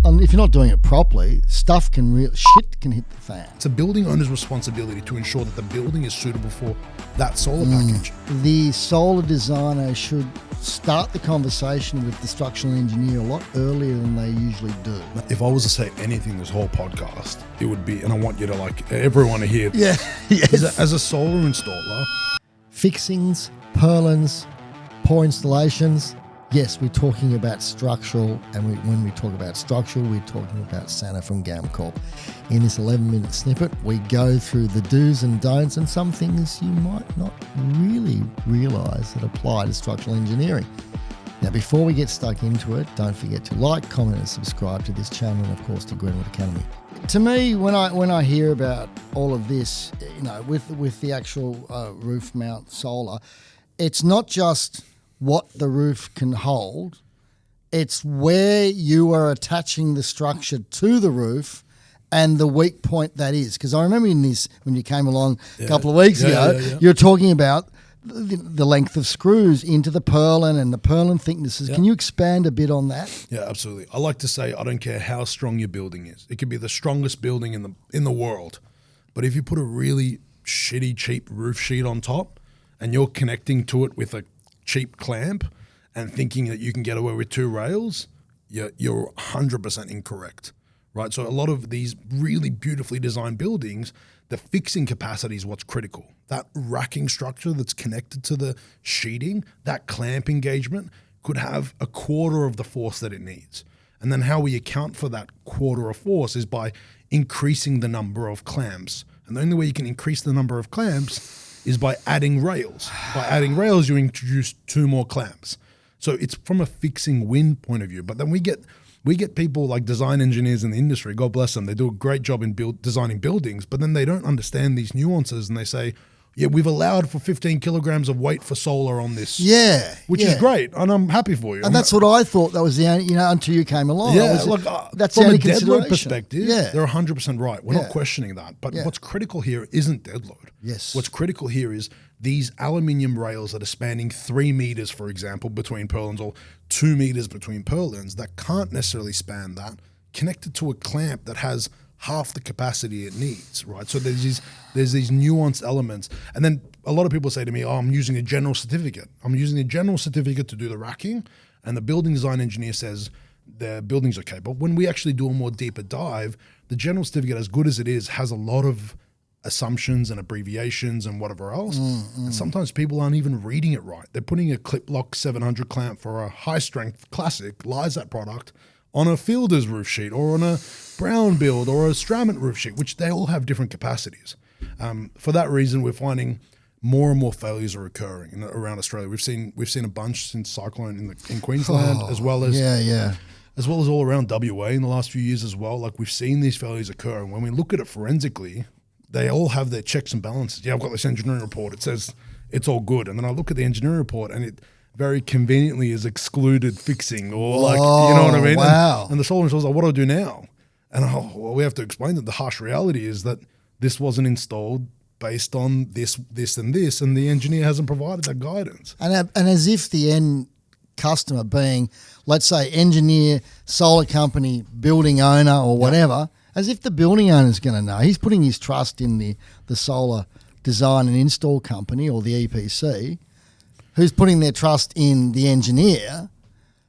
and if you're not doing it properly, shit can hit the fan. It's a building owner's responsibility to ensure that the building is suitable for that solar package. The solar designer should start the conversation with the structural engineer a lot earlier than they usually do. If I was to say anything this whole podcast, it would be, and I want you to everyone to hear. Yeah, yes. As a solar installer. Fixings, purlins, poor installations. Yes, we're talking about structural, and when we talk about structural, we're talking about Sanna from Gamcorp. In this 11-minute snippet, we go through the do's and don'ts and some things you might not really realise that apply to structural engineering. Now, before we get stuck into it, don't forget to like, comment and subscribe to this channel and, of course, to Greenwood Academy. To me, when I hear about all of this, with the actual roof mount solar, it's not just what the roof can hold, it's where you are attaching the structure to the roof and the weak point that is. Because I remember in this, when you came along a couple of weeks ago, you're talking about the length of screws into the purlin and the purlin thicknesses. Can you expand a bit on that? Yeah, absolutely. I like to say I don't care how strong your building is. It could be the strongest building in the world. But if you put a really shitty, cheap roof sheet on top and you're connecting to it with a cheap clamp and thinking that you can get away with 2 rails, you're 100% incorrect, right? So a lot of these really beautifully designed buildings, the fixing capacity is what's critical. That racking structure that's connected to the sheeting, that clamp engagement could have a quarter of the force that it needs. And then how we account for that quarter of force is by increasing the number of clamps. And the only way you can increase the number of clamps is by adding rails. By adding rails, you introduce 2 more clamps. So it's from a fixing win point of view. But then we get people like design engineers in the industry, God bless them, they do a great job in designing buildings, but then they don't understand these nuances and they say, yeah, we've allowed for 15 kilograms of weight for solar on this. Yeah. Which is great, and I'm happy for you. And that's what I thought that was the only, until you came along. Yeah, that's from the only a dead load consideration. perspective, they're 100% right. We're not questioning that. But what's critical here isn't dead load. Yes. What's critical here is these aluminium rails that are spanning 3 meters, for example, between purlins, or 2 meters between purlins that can't necessarily span that, connected to a clamp that has half the capacity it needs, right? So there's these nuanced elements. And then a lot of people say to me, I'm using a general certificate. I'm using a general certificate to do the racking, and the building design engineer says the building's okay. But when we actually do a more deeper dive, the general certificate, as good as it is, has a lot of assumptions and abbreviations and whatever else. And sometimes people aren't even reading it right. They're putting a clip lock 700 clamp for a high strength classic Lysaght product on a Fielder's roof sheet or on a Brown build or a Stramont roof sheet, which they all have different capacities. For that reason, we're finding more and more failures are occurring around Australia. We've seen a bunch since cyclone in Queensland, as well as all around WA in the last few years as well. Like, we've seen these failures occur, and when we look at it forensically, they all have their checks and balances. Yeah, I've got this engineering report. It says it's all good, and then I look at the engineering report, and it very conveniently is excluded fixing, or you know what I mean? Wow. And the solar installer is like, what do I do now? And we have to explain that the harsh reality is that this wasn't installed based on this, and this, and the engineer hasn't provided that guidance. And as if the end customer being, let's say, engineer, solar company, building owner or whatever, as if the building owner is going to know. He's putting his trust in the solar design and install company, or the EPC, who's putting their trust in the engineer.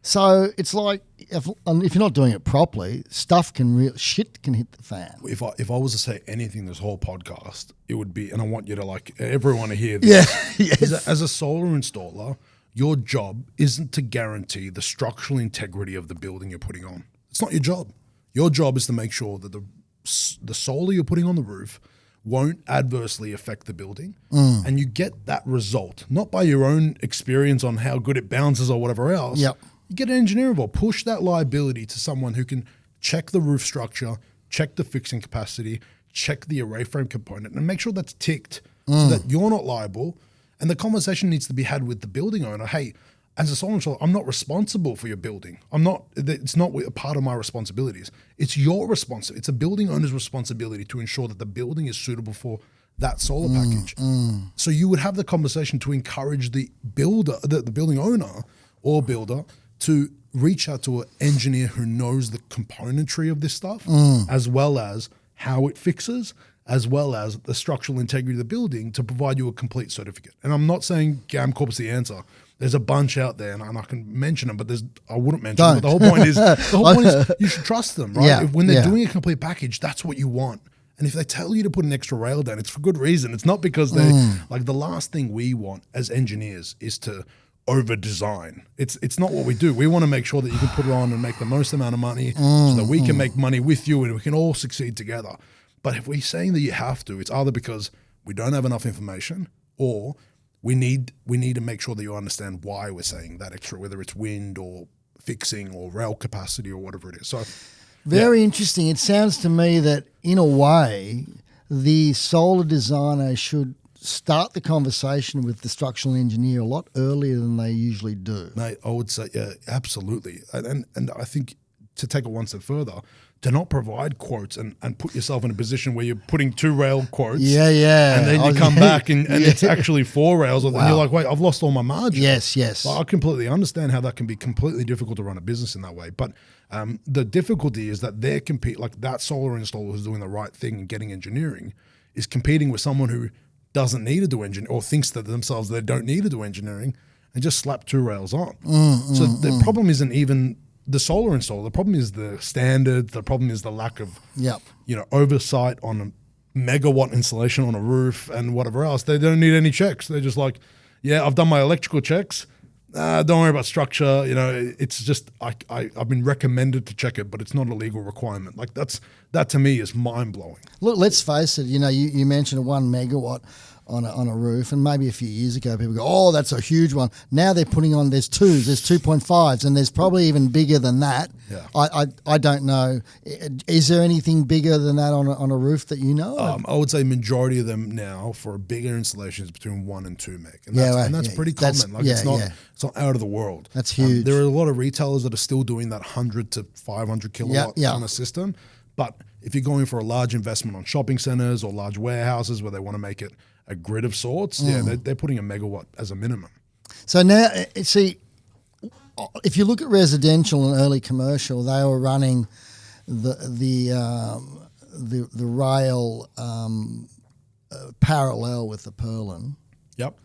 So it's like, if you're not doing it properly, shit can hit the fan. If I was to say anything this whole podcast, it would be, and I want you to everyone to hear this. Yeah, yes. As a solar installer, your job isn't to guarantee the structural integrity of the building you're putting on. It's not your job. Your job is to make sure that the solar you're putting on the roof won't adversely affect the building. And you get that result, not by your own experience on how good it bounces or whatever else. Yep. You get an engineer involved. Push that liability to someone who can check the roof structure, check the fixing capacity, check the array frame component, and make sure that's ticked so that you're not liable. And the conversation needs to be had with the building owner. Hey, as a solar installer, I'm not responsible for your building. It's not a part of my responsibilities. It's your responsibility. It's a building owner's responsibility to ensure that the building is suitable for that solar package. So you would have the conversation to encourage the builder, the building owner or builder, to reach out to an engineer who knows the componentry of this stuff, as well as how it fixes, as well as the structural integrity of the building to provide you a complete certificate. And I'm not saying Gamcorp's the answer. There's a bunch out there, and I can mention them, but I wouldn't mention them. But the whole point is, you should trust them, right? Yeah, When they're doing a complete package, that's what you want. And if they tell you to put an extra rail down, it's for good reason. It's not because like the last thing we want as engineers is to over design. It's not what we do. We want to make sure that you can put it on and make the most amount of money so that we can make money with you and we can all succeed together. But if we're saying that you have to, it's either because we don't have enough information or we need to make sure that you understand why we're saying that extra, whether it's wind or fixing or rail capacity or whatever it is. So very interesting. It sounds to me that in a way, the solar designer should start the conversation with the structural engineer a lot earlier than they usually do. Mate, I would say, yeah, absolutely. And I think to take it one step further, to not provide quotes and put yourself in a position where you're putting 2 rail quotes. Yeah. And then you come back and it's actually 4 rails. And you're like, wait, I've lost all my margin. Yes. Well, I completely understand how that can be completely difficult to run a business in that way. But the difficulty is that they're like that solar installer who's doing the right thing and getting engineering is competing with someone who doesn't need to do engineering or thinks that themselves they don't need to do engineering and just slap 2 rails on. So the problem isn't even the solar installer. The problem is the standards. The problem is the lack of oversight on a megawatt installation on a roof and whatever else. They don't need any checks. They're just like, yeah, I've done my electrical checks. Don't worry about structure. It's just I've been recommended to check it, but it's not a legal requirement. Like that to me is mind blowing. Look, let's face it. You mentioned 1 megawatt on a roof, and maybe a few years ago people go, oh, that's a huge one. Now they're putting on there's 2s, there's 2.5s, and there's probably even bigger than that. Yeah. I don't know. Is there anything bigger than that on a roof that you know of? I would say majority of them now for a bigger installation is between 1 and 2 meg, and that's pretty common. It's not out of the world. That's huge. There are a lot of retailers that are still doing that 100 to 500 kilowatt kind of system, but if you're going for a large investment on shopping centers or large warehouses where they want to make it a grid of sorts, they're putting a megawatt as a minimum. So now, see, if you look at residential and early commercial, they were running the rail parallel with the purlin. Yep.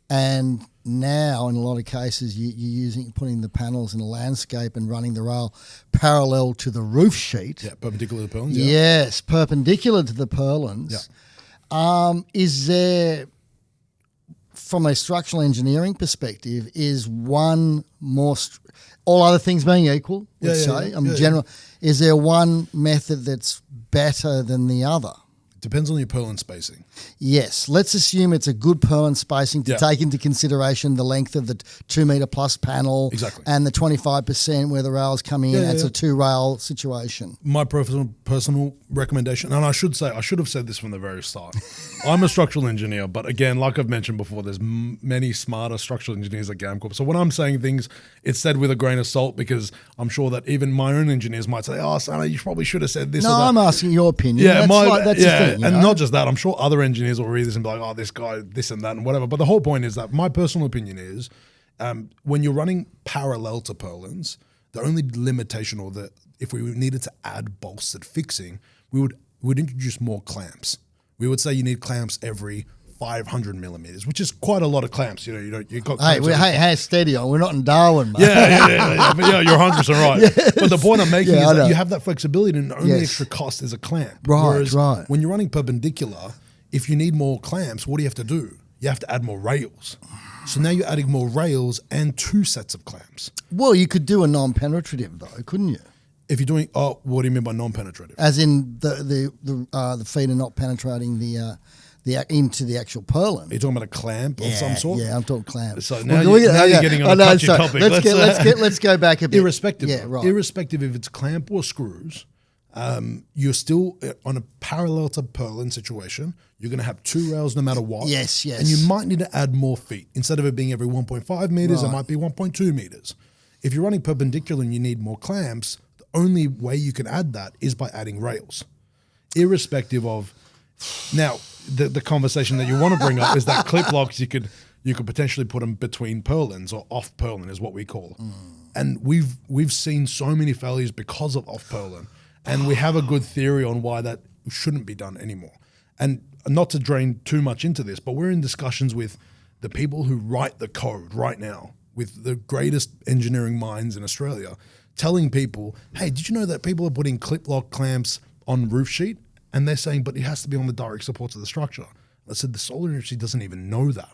And now, in a lot of cases, you're putting the panels in a landscape and running the rail parallel to the roof sheet. Yeah, perpendicular to the purlins. Yes, perpendicular to the purlins. Yeah. Is there, from a structural engineering perspective, is one more, all other things being equal, general, is there one method that's better than the other? Depends on your purlin spacing. Yes. Let's assume it's a good purlin spacing to take into consideration the length of the 2 metre plus panel and the 25% where the rails come in. It's a 2 rail situation. My personal recommendation, and I should have said this from the very start. I'm a structural engineer, but again, like I've mentioned before, there's many smarter structural engineers at Gamcorp. So when I'm saying things, it's said with a grain of salt because I'm sure that even my own engineers might say, oh, Sanna, you probably should have said this or that. No, I'm asking your opinion. That's the thing. And not just that, I'm sure other engineers will read this and be like, oh, this guy, this and that and whatever. But the whole point is that my personal opinion is when you're running parallel to purlins, the only limitation if we needed to add bolstered fixing, we would introduce more clamps. We would say you need clamps every 500 millimeters, which is quite a lot of clamps. You got. Hey, steady on. We're not in Darwin, mate. Yeah. But you're 100% right. But the point I'm making is that you have that flexibility, and the only extra cost is a clamp. Right. When you're running perpendicular, if you need more clamps, what do you have to do? You have to add more rails. So now you're adding more rails and 2 sets of clamps. Well, you could do a non-penetrative though, couldn't you? If you're doing, what do you mean by non-penetrative? As in the feet are not penetrating into the actual purlin. Are you talking about a clamp of some sort? Yeah, I'm talking clamps. So now you're getting on a touchy topic. Let's go back a bit. Irrespective if it's clamp or screws, you're still on a parallel to purlin situation. You're going to have 2 rails no matter what. Yes. And you might need to add more feet. Instead of it being every 1.5 meters, it might be 1.2 meters. If you're running perpendicular and you need more clamps, the only way you can add that is by adding rails. Irrespective of... Now, the conversation that you want to bring up is that clip locks, you could potentially put them between purlins or off purlin is what we call. And we've seen so many failures because of off purlin, and we have a good theory on why that shouldn't be done anymore. And not to drain too much into this, but we're in discussions with the people who write the code right now, with the greatest engineering minds in Australia, telling people, hey, did you know that people are putting clip lock clamps on roof sheet? And they're saying, but it has to be on the direct supports of the structure. I said, the solar industry doesn't even know that.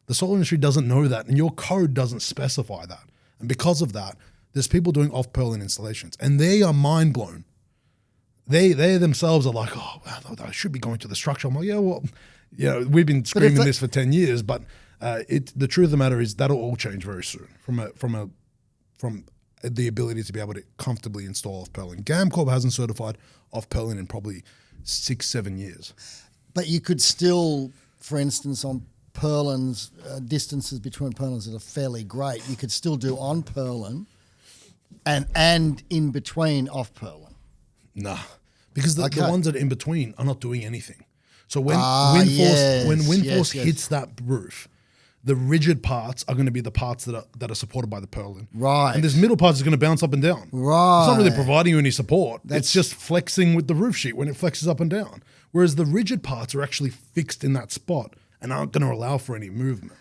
The solar industry doesn't know that, and your code doesn't specify that. And because of that, there's people doing off purlin installations, and they are mind blown. They themselves are like, oh, wow, I should be going to the structure. I'm like, yeah, well, we've been screaming this for 10 years, but the truth of the matter is that'll all change very soon from the ability to be able to comfortably install off purlin. Gamcorp hasn't certified off purlin in probably 6-7 years. But you could still, for instance, on purlins, distances between purlins that are fairly great, you could still do on purlin and in between off purlin. Nah, because the ones that are in between are not doing anything. So when wind force hits that roof, the rigid parts are going to be the parts that are supported by the purlin. Right. And this middle part is going to bounce up and down. Right. It's not really providing you any support. It's just flexing with the roof sheet when it flexes up and down. Whereas the rigid parts are actually fixed in that spot and aren't going to allow for any movement.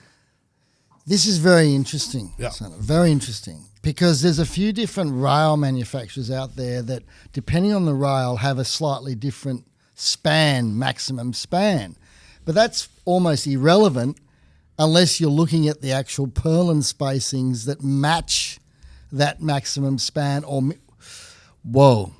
This is very interesting, Yeah. Sanna, very interesting, because there's a few different rail manufacturers out there that, depending on the rail, have a slightly different maximum span. But that's almost irrelevant unless you're looking at the actual purlin spacings that match that maximum span. Whoa.